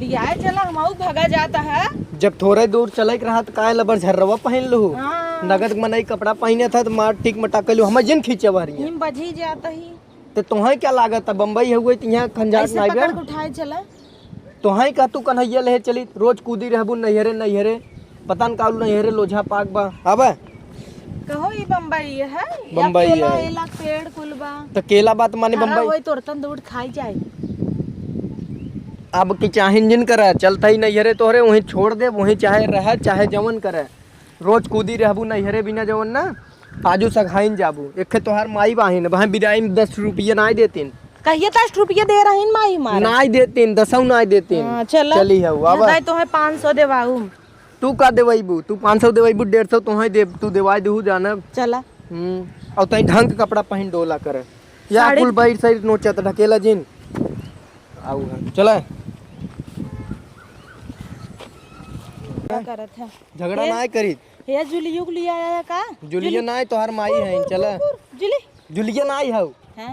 लिया चला हम भगा जाता है। जब थोड़े दूर चले के रहा काय लबर झर्रवा पहन लू नगद मनई कपड़ा पहने था तो मार टिक मटाक लू हम जिन खींचे बारी हिम बजी जाता ही तो तुम्हें क्या लागत है बम्बई हुए तो यहाँ खंजाट ऐसे पकड़ के उठाए चला तुम्हें का तू कन्हैया ले चली रोज कूदी रहबू नैहरे नैहरे पता न कालू नैहरे लोझा पाक बा अब कहो ये बम्बई है बम्बई या है केला पेड़ कुलबा तो केला बात माने हरा बम्बई वही तोरतन दूध खाई जाए। अब की चाहे जिन करे चलता ही नैहरे तोहरे वहीं छोड़ दे वहीं चाहे रह चाहे जवन करे रोज कूदी रहबू नैहरे बिना जवन ना आजू सखाइन जाबू एक तोहार माई बाहिन वहाँ बिदाई में 10 रुपये ना देतीन कहिए 10 रुपये दे रही माई मारे ना देतीन 10 ना देतीन चली है अब तो है 500 देवाऊ तू का देवैबू तू 500 देवैबू 150 तुम्हें दे तू देवाई देहू जाना चला और तई ढंग के कपड़ा पहन डोला करे या कुल बैठ साइड नोचत ढकेला जिन आऊ चला क्या करत है झगड़ा ना करी ये जुलियो को लिया आया का जुलिया ना तोहार माई है चला जुली जुलिया ना है हैं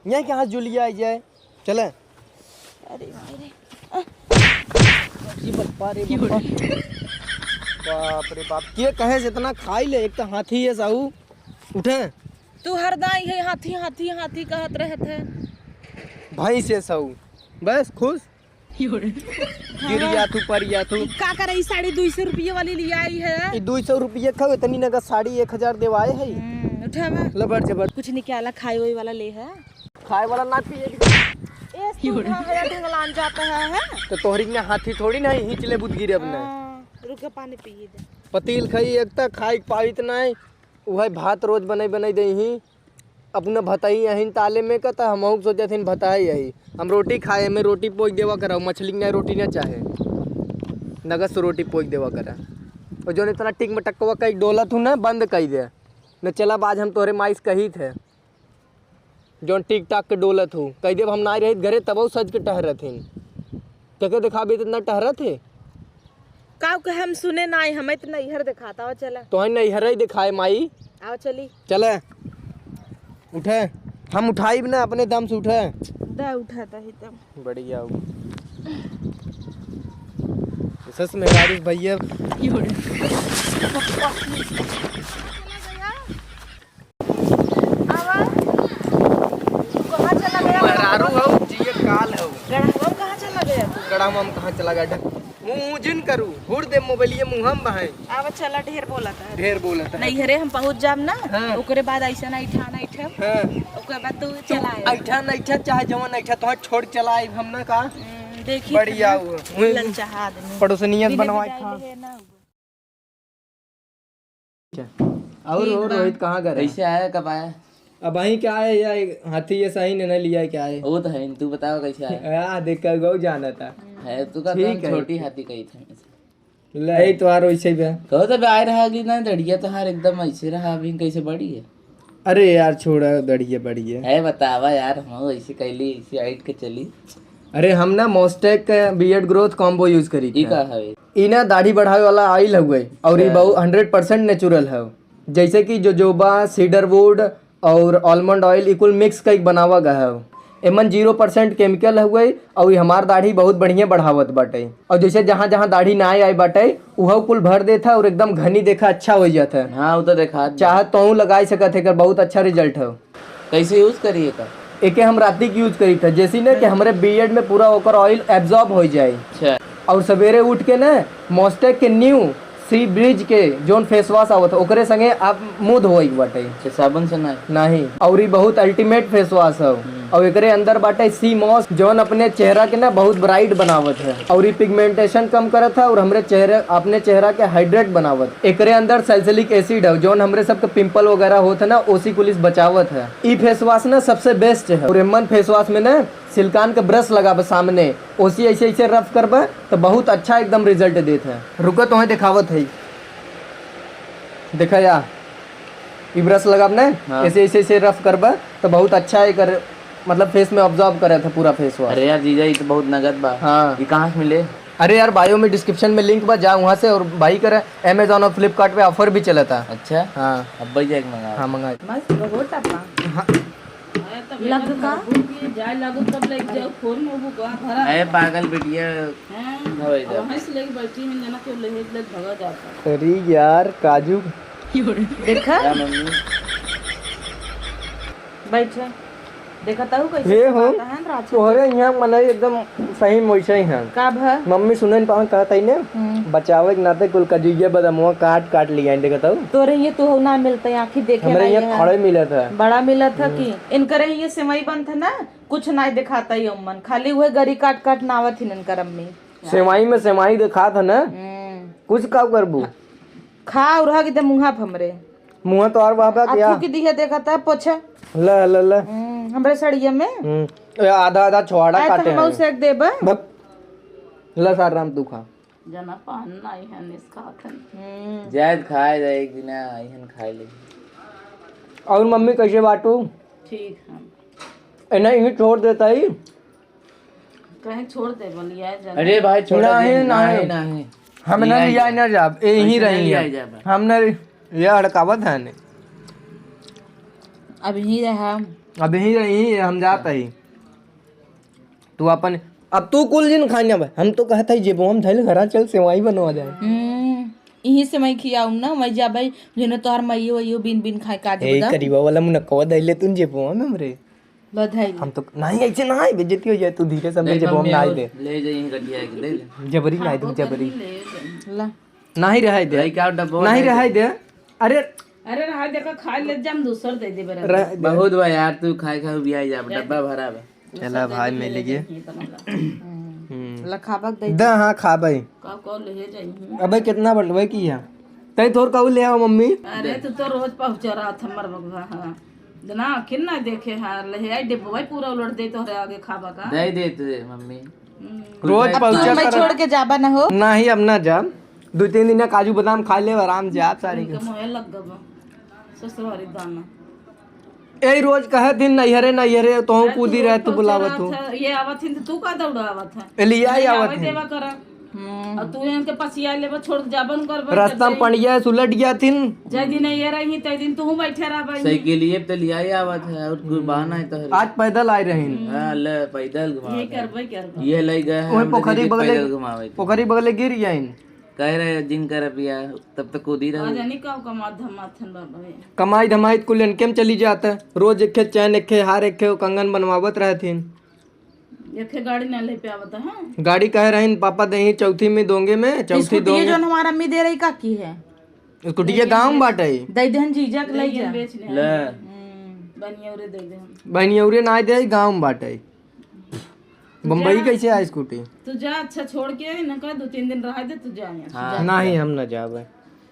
यहाँ कहाँ जुलिया आई जाए चला अरे मारे बाप रे बाप के कहे से इतना खाई ले एक तो हाथी है साहू उठे तू हरदाई है हाथी हाथी हाथी कहत रहत है भाई से साहू बस खुश गिर या तू पर या तू का करे 250 रुपये वाली लिया आई है ये 200 रुपये खाओ इतनी नगद साड़ी 1000 देवाए है उठा में लबर जबर कुछ निकाला खाए वही वाला ले है खाए वाला ना पिए जाता है तो तोहरी में हाथी थोड़ी ना हिंच ले बुद गिरे अपने रुके पानी पिए दे पतील खाई एक तक खाई पाइत नहीं वह भात रोज बनाई बनाई दे ही अपना भताई यहीं ताले में का था हम सोचा थे भताई यही हम रोटी खाए में रोटी पोच देवा करा मछली ना रोटी ना चाहे नगद से रोटी पोच देवा करा और जो इतना टिक में टकवा कई डोला तू ना बंद कही दे न चला बाज हम तोहरे माइस कही थे जो टिक टाक के डोलत हूँ कह देव हम ना रही घरे तब सज के टहरत हिन क्या दिखाबे इतना टहरत है का के हम सुने ना हम इतना इहर दिखाता हो चला तो है नैहर ही दिखाए माई आओ चली चले उठे हम उठाई ना अपने दम से उठे दा उठाता ही तब बढ़िया सस में बारिश भैया काल हो कहाँ चला गया तू गड़ा हम कहाँ चला गया मुँह जिन करू हुड़ दे मोबाइलिए मुँह हम बहाए अब चला ढेर बोलता है ढेर बोलता है नहीं हरे हम पहुंच जाम ना हाँ। ओकरे बाद ऐसा ना ऐठा ना ऐठा हां ओकरे बाद तू चला ऐठा नहीं ऐठा चाहे जवन ऐठा तो छोड़ चलाए हम ना का देखी बढ़िया लन चाहा आदमी पड़ोसनियत बनवाए था और रोहित कहाँ गए कैसे आया कब आया अब वहीं क्या है या हाथी ये सही ने लिया क्या है वो तो है तू बताओ कैसे आया देख कर गौ जाना था है तू का ठीक है। छोटी हाथी कही थी ले तो यार वैसे ही कहो तो आए रहा अगली ना दड़िया तो हार एकदम ऐसे रहा अभी कैसे बड़ी है अरे यार छोड़ा दड़िए बढ़िए है बतावा यार हम ऐसे कैली ऐसे हाइट के चली अरे हम ना Mostek beard growth combo use करी ई का है ई ना दाढ़ी बढ़ावे वाला ऑयल हुए और ये बहुत 100% नेचुरल है जैसे कि जोजोबा सीडरवुड और आलमंड ऑयल इक्वल मिक्स का एक बनावा गया है एमन 0% केमिकल हुए और ये हमार दाढ़ी बहुत बढ़िया बढ़ावत बाटे और जैसे जहाँ जहाँ दाढ़ी ना आए बाटे वह कुल भर देता और एकदम घनी देखा अच्छा हो जाता है हाँ वो तो देखा चाहे तो लगा सकते है बहुत अच्छा रिजल्ट है कैसे यूज करिए का एक हम राती की यूज करी था जैसे ना कि हमारे बियर्ड में पूरा होकर ऑयल एब्जॉर्ब हो जाए अच्छा और सवेरे उठ के ना मोस्टेक के न्यू सी ब्रिज के जोन फेस वॉश आवत ओकरे संगे आप मुंह धोई बाटे साबुन से नहीं और ये बहुत अल्टीमेट फेस वॉश है और एकरे अंदर बाटे सी मॉस जोन अपने चेहरा के ना बहुत ब्राइट बनावत है और ये पिगमेंटेशन कम करत है और हमरे चेहरे अपने चेहरा के हाइड्रेट बनावत एकरे अंदर सैलिसिलिक एसिड है जोन हमरे सबके पिंपल वगैरह होत है ना ओसी कुलिस बचावत है ई फेस वॉश ना सबसे बेस्ट है और एमन फेस वॉश में ना सिलिकॉन का ब्रश लगाबे सामने ओसी ऐसे ऐसे रफ करबे तो बहुत अच्छा एकदम रिजल्ट देते हैं रुको तो दिखावत है देखा या ई ब्रश लगाब ना ऐसे ऐसे ऐसे रफ करबे तो बहुत अच्छा है कर मतलब फेस में ऑब्जॉर्व करे था पूरा फेस वॉश अरे यार जीजा ये तो बहुत नगद बा हाँ ये कहाँ से मिले अरे यार बायो में डिस्क्रिप्शन में लिंक बा जा वहाँ से और भाई करे अमेजोन और फ्लिपकार्ट पे ऑफर भी चला था अच्छा हाँ अब भाई जाके मंगा हाँ मंगाए मस्त बहुत टपा लग का जाए लागो तब ले जाओ फोन में वो गा भरा अरे पागल बिटिया हैं हो इधर वहां से लेके बैठी है जना के ले भगा जाता अरे यार काजू देखा क्या मम्मी बैठ देखा ताऊ कैसे हे हो समाता है रात तोहरे यहाँ मने एकदम सही वैसे ही हैं का भ मम्मी सुने न पावन कहता ही ने बचावे के नाते कुल कजुइया बदमुआ काट काट लिया देखता हूँ तोरे ये तो ना मिलता है आखी देखे हमारे नहीं यहाँ है खड़े मिला था बड़ा मिला था कि इनकर ये सेवई बन था ना कुछ नहीं दिखाता ही अम्मन खाली वह गरी काट काट नावत ही इनकर अम्मी सेवाई में सेवाई दिखा था ना कुछ का करबू खा और रहा कि मुंहा फमरे मुँह तो और बाबा क्या आखू की दिया देखा था पोछा ल ल ल हमरे सड़िया में आधा आधा छुआड़ा आए काटे तो हम उसे देबा बप ल सार राम तू खा जना पान नहीं है इसका हथन जायद खाए जाए एक दिन आइहन खाए ले और मम्मी कैसे बाटू ठीक है इन्हें यहीं छोड़ देता ही कहीं छोड़ दे बोलिए जना अरे भाई छोड़ा नहीं, दे नहीं। नहीं हमने लिया ना जाब यहीं ऐसे नहीं रही लिया है जाब। हमने ये अड़कावत है ने अब ही रहा अब यहीं रही है हम जाता ही तू अपन अब तू कुल दिन खाने भाई हम तो कहता ही जेबो हम धैल घरा चल सेवाई बनवा जाए यही से मैं खियाऊं ना मैं जाबई जेने तोहर मइयो वइयो बिन बिन खाए काज ए बदा करीबा वाला मुनक्का दैले तू जेबो हमरे बधाई हम तो नहीं ऐसे ना है बेइज्जती हो जाए तू धीरे से हमरे जेबो हम ना दे ले जाइए गड्ढिया के ले ले जबरी ना दे जबरी ला नहीं रहाई दे भाई क्या डब्बा नहीं रहाई दे अरे अरे रहा देखा खा ले जम दूसर दे दे बरा रह दे। बहुत बा यार तू खाए खाए भी आई जा डब्बा भरा बा चला भाई मिल गए लखाबक दे दा हाँ खा भाई का ले जाई अबे कितना बढ़वे की है तई थोर कहू ले आओ मम्मी अरे तू तो रोज पहुंचा रहा था मर बगवा हां जना किन ना देखे हां ले आई डिब्बो भाई पूरा उलट दे तो आगे खाबा का दे दे तुझे मम्मी रोज पहुंचा मैं छोड़ के जाबा ना हो नहीं अब ना जा 2-3 दिन काजू बादाम खा ले आराम से आप सारी के मोए लग गबा ससुरारी दाना ए रोज कहे दिन नैहरे नैहरे तो हूँ कूदी रहे तू बुलावत हूँ ये आवत हिंद तू का दौड़ा आवत है एलिया ही आवत है देवा करा और तू इनके पसिया लेबा छोड़ जाबन कर रास्ता में पड़िया सुलट गया थिन जय दिन ये रही तय दिन तू बैठे रह भाई सही के लिए तो लिया ही आवत है और कोई बहाना है तो आज पैदल आए रही हां ले पैदल घुमा ये करबे कर ये ले गए हैं ओए पोखरी बगले पैदल घुमावे पोखरी बगले गिर जाइन कह रहे जिन कर पिया तब तक कूद ही रहे जानी का कमा धमाथन बाबा ये कमाई धमाई कुल इनके में चली जाता है रोज एक खेत चैन एक खे हार एक खे कंगन बनवावत रहे थिन एक गाड़ी ना ले पे आवत हां गाड़ी कह रही पापा दही चौथी में दोंगे में चौथी दो ये जो हमारा अम्मी दे रही का की है स्कूटी गाँव में बाटे दई देहन जीजा के ले जा बेचने ले बनिया उरे दे दे हम बहनी औरे ना दे गाँव में बाटे बम्बई कैसे आए स्कूटी तू जा अच्छा छोड़ के न कह 2-3 दिन रह दे तू जा यहाँ नहीं हम न जावे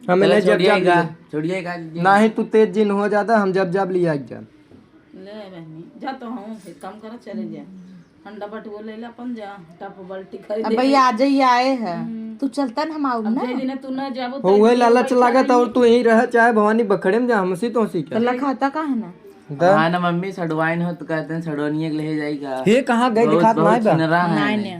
हमें नहीं जब जब छोड़िएगा नहीं तू तेज जिन हो जाता हम जब जब लिया जा ले बहनी जा तो हूँ फिर काम करा चले जा अंडा बटुआ ले ले अपन जा टप बाल्टी खरीद अब भैया आज ही आए हैं तू चलता ना हम आऊ ना जय दिन तू ना जाबो हो वही लालच लागत और तू यहीं रह चाहे भवानी बखड़े में जा हमसी तो सी तो लखाता का है ना हाँ ना मम्मी सड़वाइन हो तो कहते हैं सड़वनिए के ले जाएगा हे कहाँ गए दिखात नहीं बा चिनरा है नहीं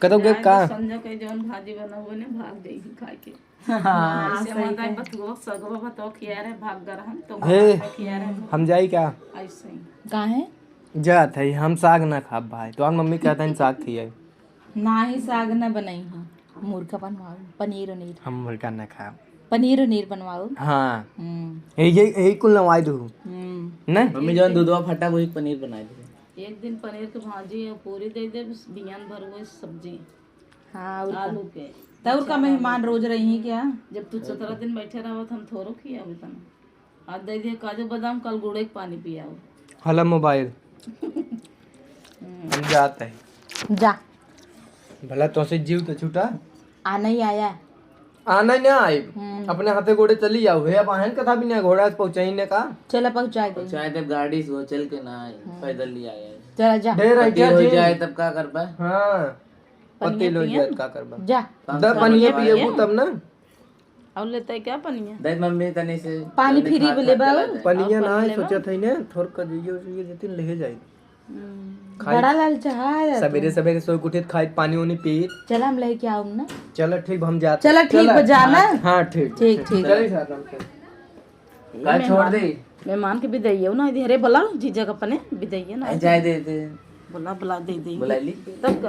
कदो गए का संजय के जौन भाजी बनाबो ने भाग दे खाए के हां ऐसे माता बतगो सगवा बतो किया रे भाग गर हम तो हे किया रे हम जाई क्या ऐसे ही का है जात है हम साग ना खाब भाई तो मम्मी कहता है साग खियाई ना ही साग ना बनाई हूँ मूर्खा बनवाओ पनीर उनीर हम मुर्गा ना खाब पनीर उनीर बनवाओ हाँ यही कुल नवाई दू नहीं मम्मी जौन दूधवा फटा वही पनीर बनाए थे एक दिन पनीर के भाजी और पूरी दे दे बियान भर वो सब्जी हाँ और आलू के तब का मेहमान रोज रही क्या जब तू 17 दिन बैठे रहो हम थोड़ो खिया तना आज दे दिए काजू बादाम कल गुड़े के पानी पियाओ हला मोबाइल हम जाते हैं जा भला तो से जीव तो छूटा आना ही आया आना ना आए अपने हाथे घोड़े चली जाओ है अब आहन कथा भी नहीं घोड़ा पहुंचाई ने का चला पहुँचा दे शायद अब गाड़ी से वो चल के ना आए पैदल नहीं आए चला जा ढेर है क्या हो जी जाए तब क्या कर पाए हाँ पति लो जाए का करबा जा द पनिए पिएबू तब ना और लेते क्या पनिया देख मम्मी तनी से पानी फ्री बोले बाबू पनिया ना है सोचा था ने थोड़ कर दियो ये जतिन ले जाए बड़ा लाल चाह सवेरे सवेरे सोई उठित खाई पानी उनी पी चला हम लेके आऊँ ना चलो ठीक हम जाते चला ठीक बजाना हाँ ठीक ठीक ठीक चलिए साथ हम का छोड़ दे मेहमान के भी दइए ना इधर बोला जीजा का अपने भी दइए ना जाए दे दे बोला बुला दे दे बुला ली तब का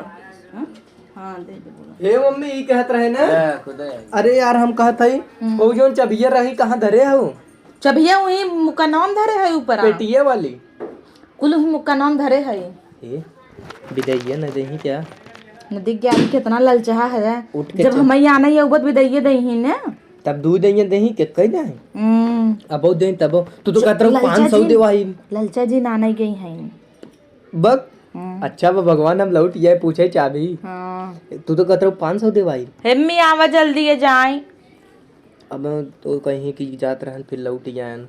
हाँ? हाँ दे दे बोला हे मम्मी ई कहत रहे ना खुदा है अरे यार हम कहत हई वो जोन चबिया रही कहाँ धरे हो चबिया वही मुक्का नाम धरे है ऊपर पेटिये वाली कुल वही मुक्का नाम धरे है ए बिदैया न देही क्या नदी ज्ञान कितना ललचाहा है उठ के जब हम आना ही उबत भी दइए दही ने तब दूध देही देही के कह दे अब दे तब तू तो कहत रहो 500 देवाई ललचा जी नाना ही गई है बक अच्छा बा भगवान हम लौट ये पूछे चाबी हाँ तू तो कहत रहो 500 देवाई हेम्मी आवा जल्दी ये जाए अब तो कहीं की जात रहन फिर लौट जान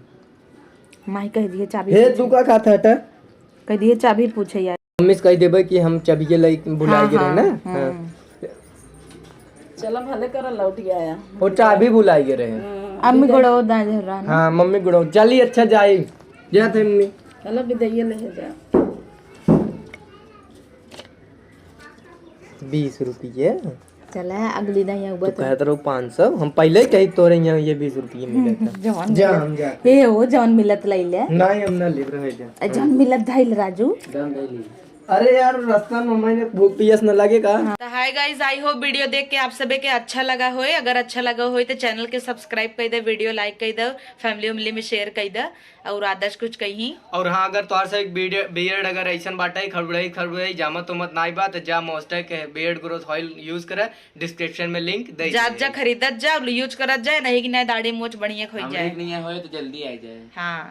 माई कह दिए चाबी हे तू का कहत हटा कह दिए चाबी पूछे यार मम्मी से कह देबे कि हम चबिये लई बुलाए गे रहे ना हाँ। चलो भले कर लौट गया वो चाबी बुलाए गे रहे अम्मी गोड़ो दाए रहा हाँ मम्मी गुड़ो चली अच्छा जाए जाते मम्मी चलो भी दइए ले जा 20 रुपये चला अगली दही तू उबत कहत रहो 500 हम पहले ही कही तोरे यहाँ ये 20 रुपये मिले था जवन जा हम जा हे हो जवन मिलत लइले नहीं हम ना ले रहे जा जवन मिलत धइल राजू अरे यार रास्ता में मैंने भूख पियास न लगेगा तो hi guys I hope video देख के आप सभी के अच्छा लगा होए अगर अच्छा लगा होए तो चैनल के सब्सक्राइब कर दे वीडियो लाइक कर दे फैमिली उमली में शेयर कर दे और आदर्श कुछ कही और हाँ अगर तोहर से बियर्ड अगर ऐसा बाटे खड़बड़ाई जामत उमत नाई बा तो जा मोस्टक बियर्ड ग्रोथ ऑयल यूज करे डिस्क्रिप्शन में लिंक दे जा खरीदत जा यूज करत जाए नहीं कि नहीं दाढ़ी मोच बढ़िया खोई जाए नहीं है तो जल्दी आ जाए हाँ